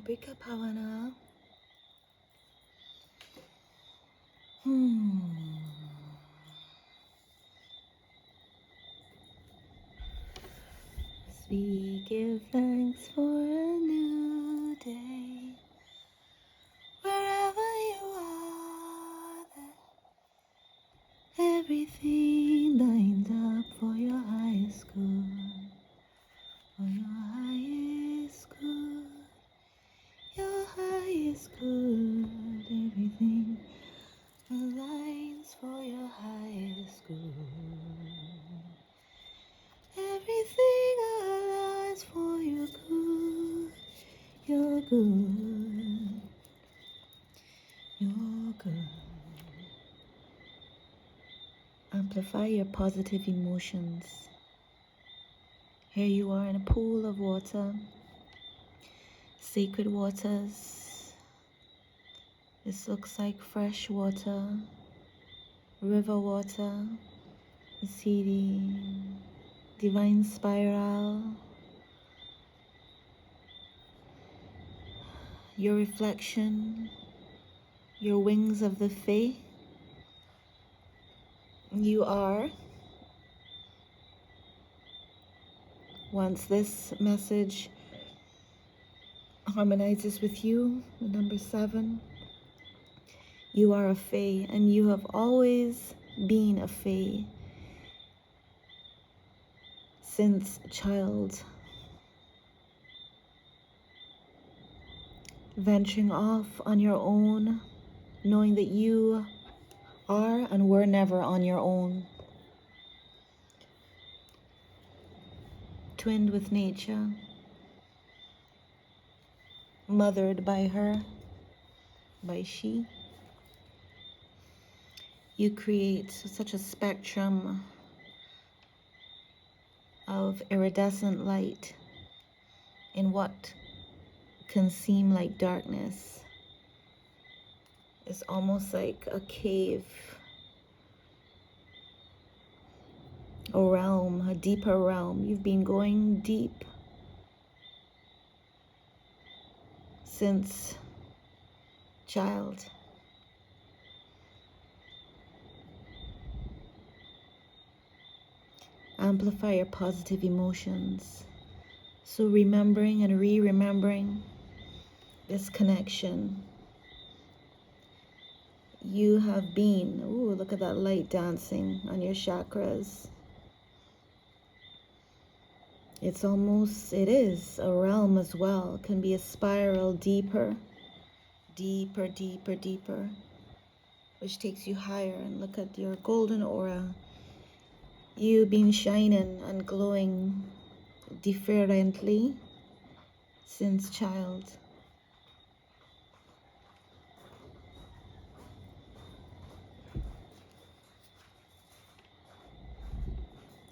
Brika Pavana. As we give thanks for a new day, wherever you are, that everything lines up for your highest good, for your highest good, your highest good, everything aligns for your highest good. Everything aligns for your good. You're good. You're good. Amplify your positive emotions. Here you are in a pool of water, sacred waters. This looks like fresh water, river water. You see the divine spiral, your reflection, your wings of the fae. You are. Once this message harmonizes with you, the number 7, you are a fae, and you have always been a fae since a child. Venturing off on your own, knowing that you are and were never on your own. Twinned with nature, mothered by her, by she. You create such a spectrum of iridescent light in what can seem like darkness. It's almost like a cave, a realm, a deeper realm. You've been going deep since child. Amplify your positive emotions. So remembering and re-remembering this connection. You have been, ooh, look at that light dancing on your chakras. It is a realm as well. It can be a spiral deeper, deeper, deeper, deeper, which takes you higher. And look at your golden aura. You've been shining and glowing differently since child.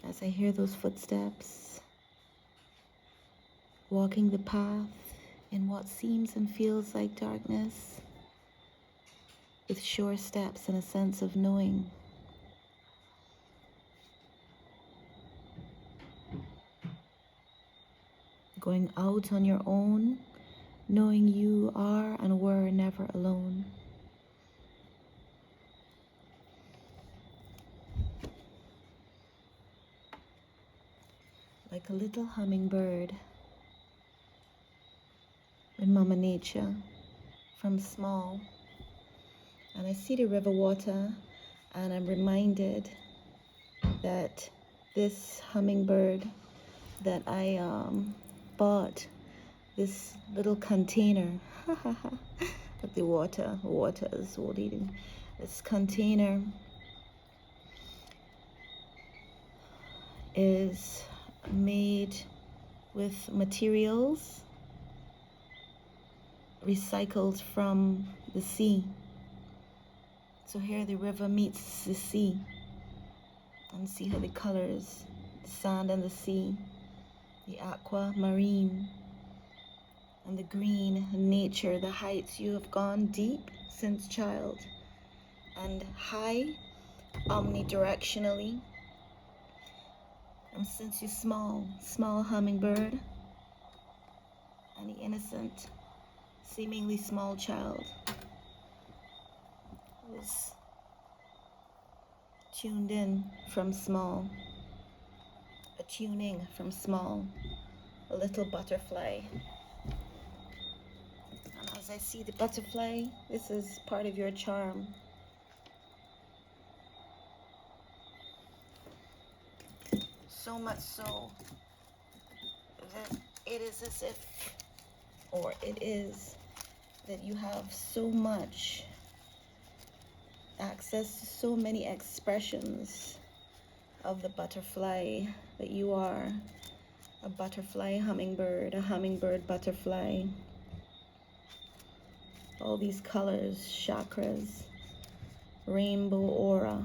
As I hear those footsteps, walking the path in what seems and feels like darkness, with sure steps and a sense of knowing. Going out on your own, knowing you are and were never alone. Like a little hummingbird with Mama Nature from small. And I see the river water, and I'm reminded that this hummingbird that I bought, this little container, like the water is all eating. This container is made with materials recycled from the sea. So here the river meets the sea, and see how the colors, the sand and the sea, the aquamarine and the green nature, the heights. You have gone deep since child and high omnidirectionally. And since you're small hummingbird and the innocent seemingly small child was tuned in from small, a tuning from small, a little butterfly. And as I see the butterfly, this is part of your charm. So much so that it is as if, or it is, that you have so much access to so many expressions of the butterfly, that you are a butterfly hummingbird, a hummingbird butterfly. All these colors, chakras, rainbow aura,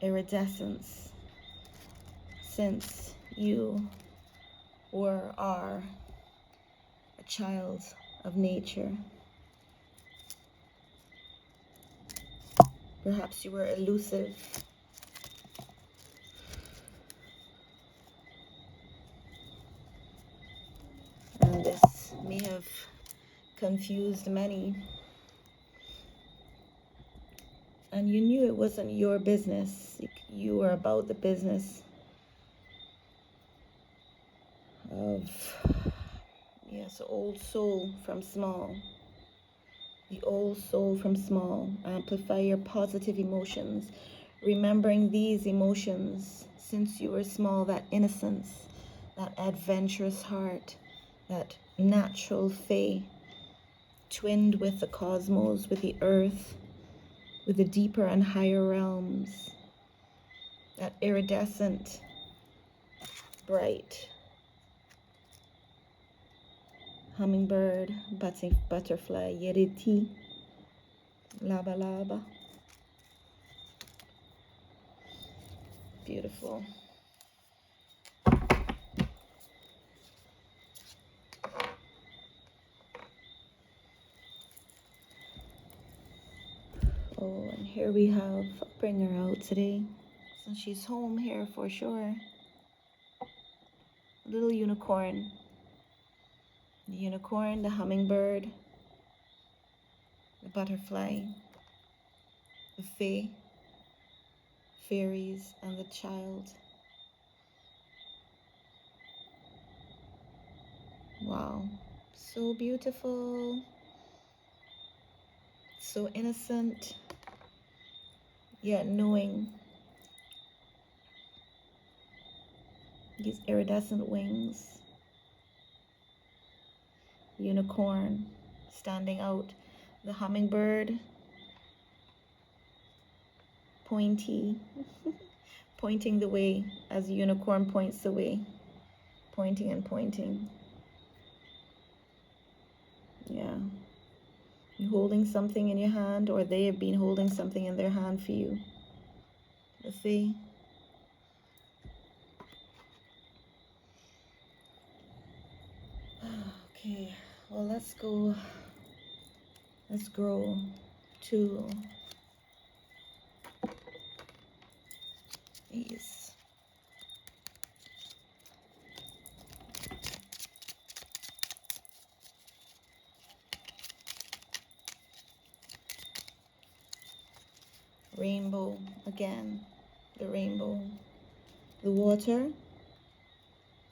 iridescence, since you are a child of nature. Perhaps you were elusive. And this may have confused many. And you knew it wasn't your business. You were about the business of, yes, old soul from small. The old soul from small. Amplify your positive emotions. Remembering these emotions since you were small, that innocence, that adventurous heart, that natural faith, twinned with the cosmos, with the earth, with the deeper and higher realms, that iridescent, bright hummingbird, butterfly, Yeretti, laba laba. Beautiful. Oh, and here we have, I'll bring her out today, since she's home here for sure. Little unicorn. The unicorn, the hummingbird, the butterfly, the fae, fairies, and the child. Wow, so beautiful, so innocent, yet knowing. These iridescent wings, unicorn standing out, the hummingbird, pointy, pointing the way as the unicorn points the way, pointing and pointing. Yeah. You holding something in your hand, or they have been holding something in their hand for you. Let's see. Okay, well, let's go. Let's grow to these. Rainbow again, the rainbow, the water,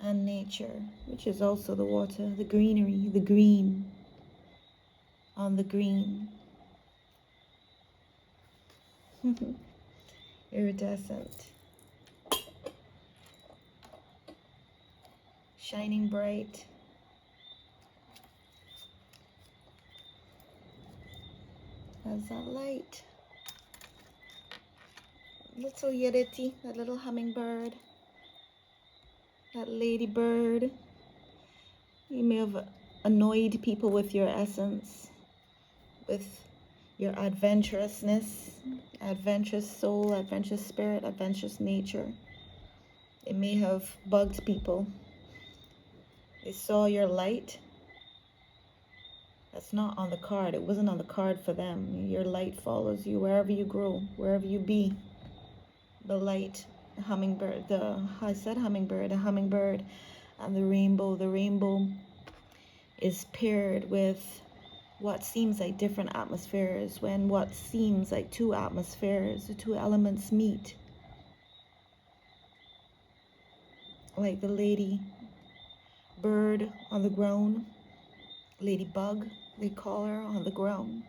and nature, which is also the water, the greenery, the green on the green. Iridescent, shining bright. As that light. Little Yeretti, that little hummingbird, that ladybird. You may have annoyed people with your essence, with your adventurousness, adventurous soul, adventurous spirit, adventurous nature. It may have bugged people. They saw your light. That's not on the card. It wasn't on the card for them. Your light follows you wherever you grow, wherever you be. The light, the hummingbird, the hummingbird, and the rainbow. The rainbow is paired with what seems like different atmospheres, when what seems like two atmospheres, the two elements meet. Like the lady bird on the ground, ladybug, they call her, on the ground.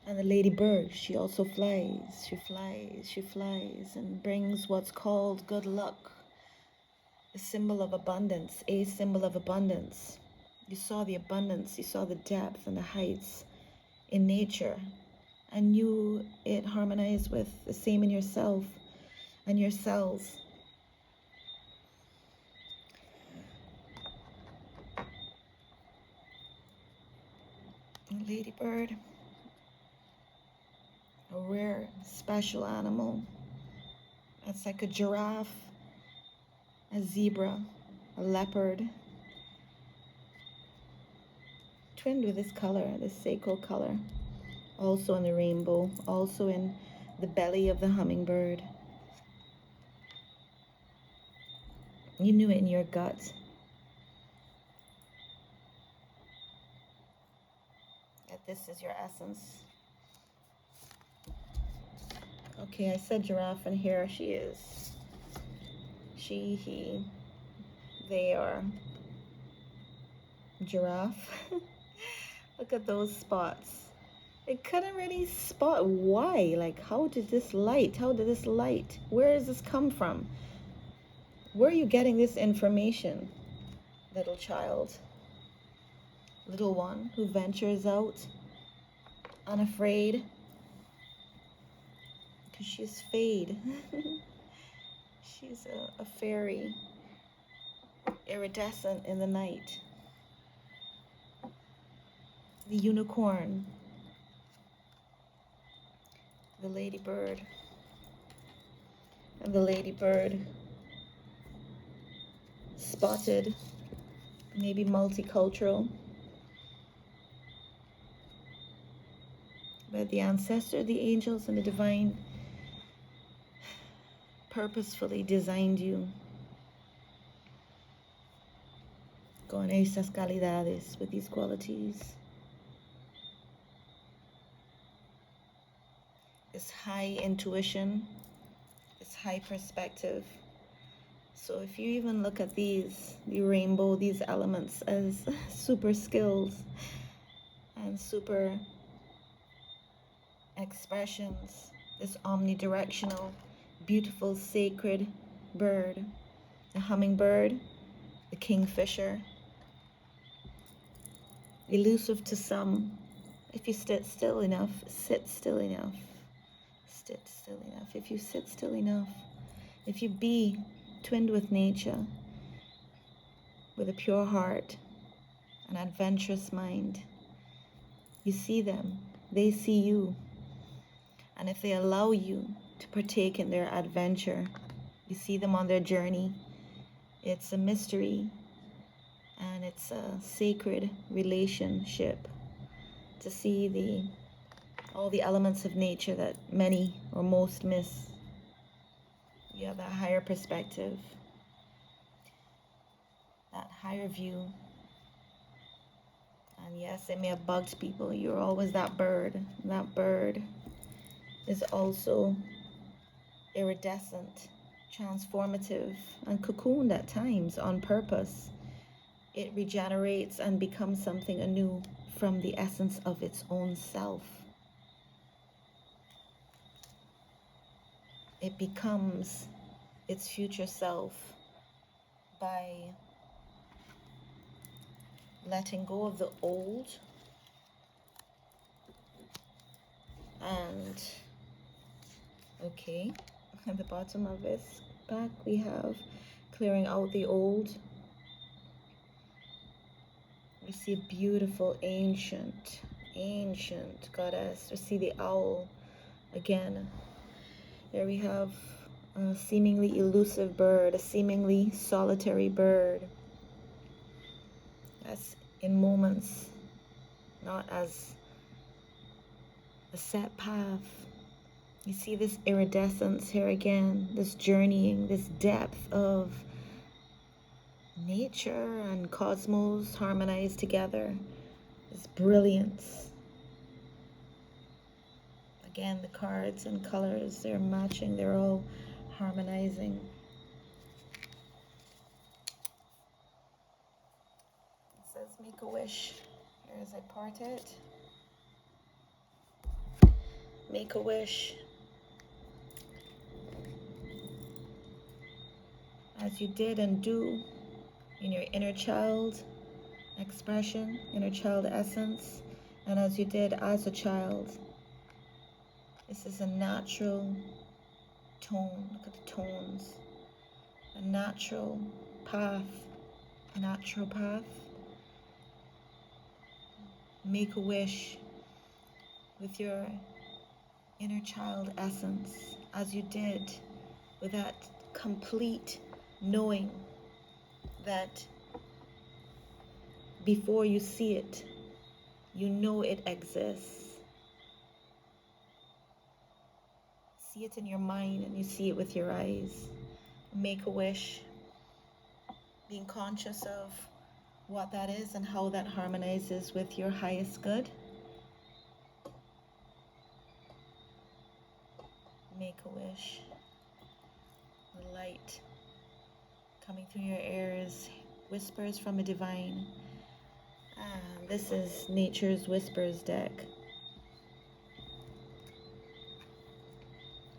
And the ladybird, she also flies, she flies, and brings what's called good luck, a symbol of abundance, a symbol of abundance. You saw the abundance, you saw the depth and the heights in nature, and you, it harmonized with the same in yourself and your cells. A ladybird, a rare, special animal. It's like a giraffe, a zebra, a leopard, twinned with this color, this Seiko color, also in the rainbow, also in the belly of the hummingbird. You knew it in your gut. That this is your essence. Okay, I said giraffe, and here she is. She, he, they are. Giraffe. Look at those spots. I couldn't really spot why. Like, how did this light? Where does this come from? Where are you getting this information, little child? Little one who ventures out unafraid, because she's Fade. She's a fairy, iridescent in the night. The unicorn, the ladybird, and the ladybird spotted, maybe multicultural, but the ancestor, the angels, and the divine purposefully designed you con esas calidades, with these qualities. This high intuition, this high perspective. So if you even look at these, the rainbow, these elements as super skills and super expressions, this omnidirectional, beautiful, sacred bird, the hummingbird, the kingfisher, elusive to some. If you sit still enough, if you sit still enough, if you be twinned with nature, with a pure heart, an adventurous mind, you see them, they see you. And if they allow you to partake in their adventure, you see them on their journey. It's a mystery, and it's a sacred relationship to see all the elements of nature that many or most miss. You have that higher perspective, that higher view. And yes, it may have bugged people. You're always that bird. That bird is also iridescent, transformative, and cocooned at times on purpose. It regenerates and becomes something anew from the essence of its own self. It becomes its future self by letting go of the old and, okay, at the bottom of this back we have clearing out the old. We see a beautiful ancient goddess. We see the owl again. Here we have a seemingly elusive bird, a seemingly solitary bird. That's in moments, not as a set path. You see this iridescence here again, this journeying, this depth of nature. nature and cosmos harmonize together. This brilliance. Again, the cards and colors, they're matching, they're all harmonizing. It says make a wish. Here as I part it. Make a wish. As you did and do in your inner child expression, inner child essence, and as you did as a child. This is a natural tone. Look at the tones. A natural path. Natural path. Make a wish with your inner child essence, as you did, with that complete knowing that before you see it, you know it exists. See it in your mind and you see it with your eyes. Make a wish, being conscious of what that is and how that harmonizes with your highest good. Make a wish. The light coming through your ears, whispers from a divine. This is Nature's Whispers deck.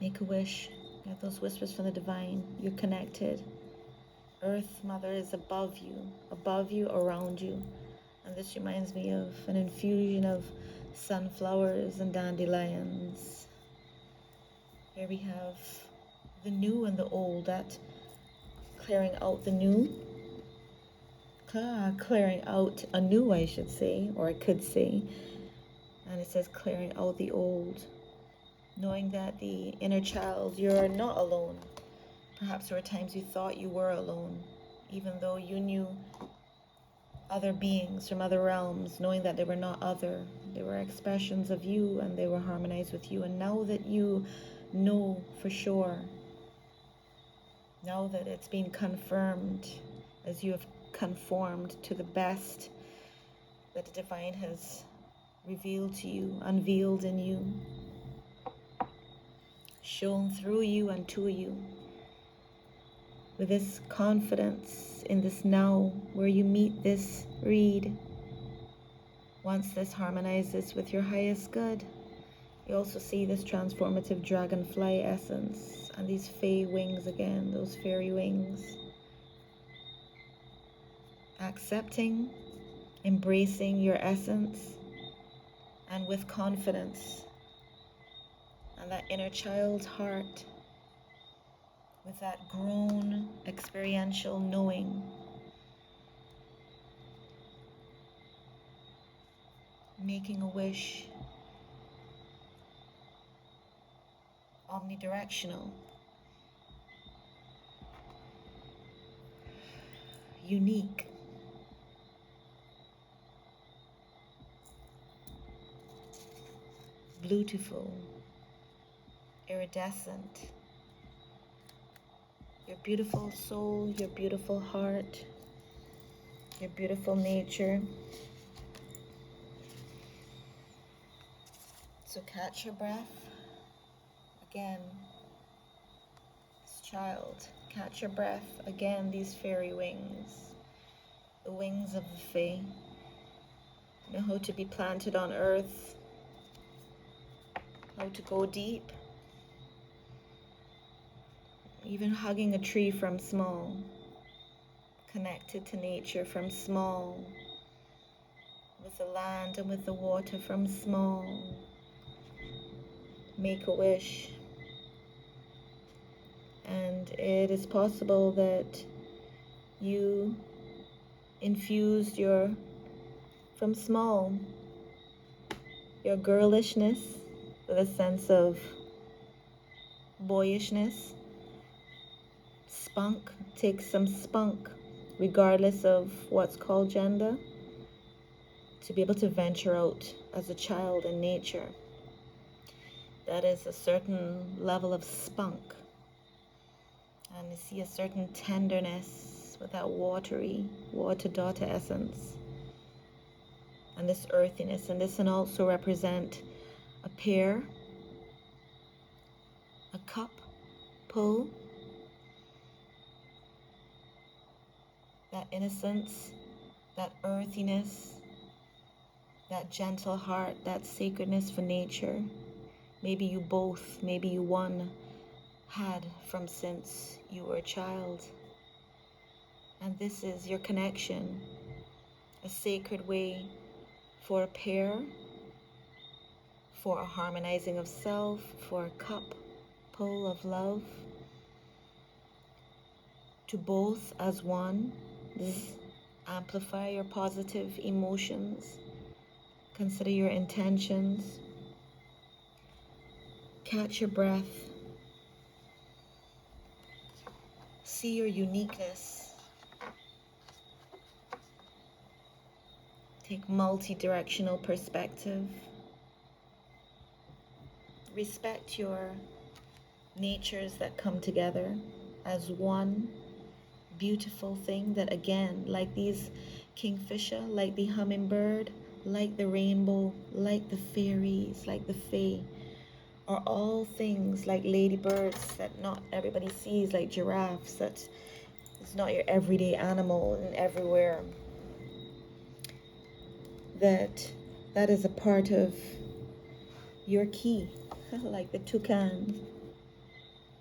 Make a wish. Get those whispers from the divine. You're connected. Earth Mother is above you, around you. And this reminds me of an infusion of sunflowers and dandelions. Here we have the new and the old, that clearing out the new. Clearing out anew, I should say, or I could say. And it says clearing out the old. Knowing that the inner child, you're not alone. Perhaps there were times you thought you were alone, even though you knew other beings from other realms, knowing that they were not other. They were expressions of you and they were harmonized with you. And now that you know for sure, now that it's been confirmed, as you have conformed to the best that the divine has revealed to you, unveiled in you, shown through you and to you, with this confidence in this now, where you meet this read. Once this harmonizes with your highest good, you also see this transformative dragonfly essence and these fae wings again, those fairy wings. Accepting, embracing your essence, and with confidence, and that inner child's heart, with that grown experiential knowing. Making a wish. Omnidirectional. Unique. Beautiful. Iridescent. Your beautiful soul, your beautiful heart, your beautiful nature. So catch your breath. Again, this child, catch your breath. Again, these fairy wings, the wings of the fae. Know how to be planted on earth, how to go deep. Even hugging a tree from small, connected to nature from small, with the land and with the water from small. Make a wish. And it is possible that you infused from small, your girlishness with a sense of boyishness. Spunk, take some spunk, regardless of what's called gender, to be able to venture out as a child in nature. That is a certain level of spunk. And you see a certain tenderness with that watery, water daughter essence. And this earthiness. And this can also represent a pear, a cup, pull, that innocence, that earthiness, that gentle heart, that sacredness for nature. Maybe you both, maybe you one had from since you were a child. And this is your connection, a sacred way for a pair, for a harmonizing of self, for a cup pull of love, to both as one. Amplify your positive emotions. Consider your intentions. Catch your breath. See your uniqueness. Take multi-directional perspective. Respect your natures that come together as one beautiful thing that, again, like these kingfisher, like the hummingbird, like the rainbow, like the fairies, like the fae, are all things like ladybirds that not everybody sees, like giraffes, that it's not your everyday animal and everywhere. That is a part of your key. Like the toucan.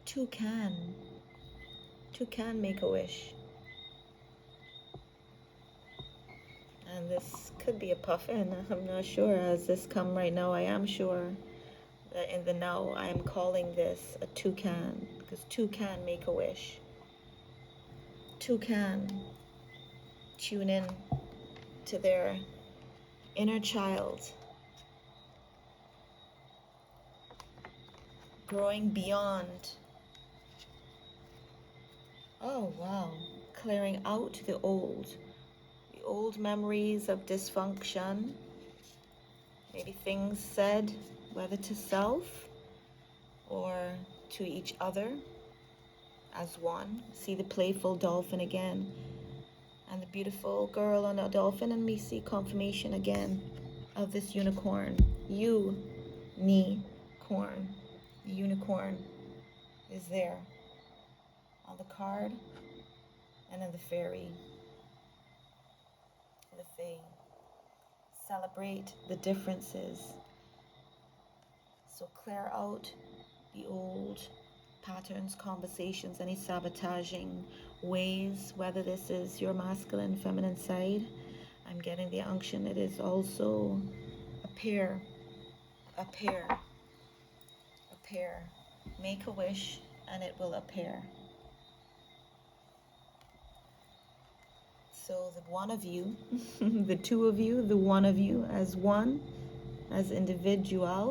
Toucan make a wish. And this could be a puffin, I'm not sure. As this come right now, I am sure that in the now I am calling this a toucan, because toucan make a wish. Toucan tune in to their inner child, growing beyond. Oh wow, clearing out the old memories of dysfunction, maybe things said, whether to self or to each other as one. See the playful dolphin again, and the beautiful girl on a dolphin, and we see confirmation again of this unicorn. Corn. The unicorn is there on the card, and then the fairy, the fae. Celebrate the differences. So clear out the old patterns, conversations, any sabotaging ways, whether this is your masculine, feminine side. I'm getting the unction. It is also a pair. Make a wish and it will appear. So the one of you, the two of you, the one of you as one, as individual.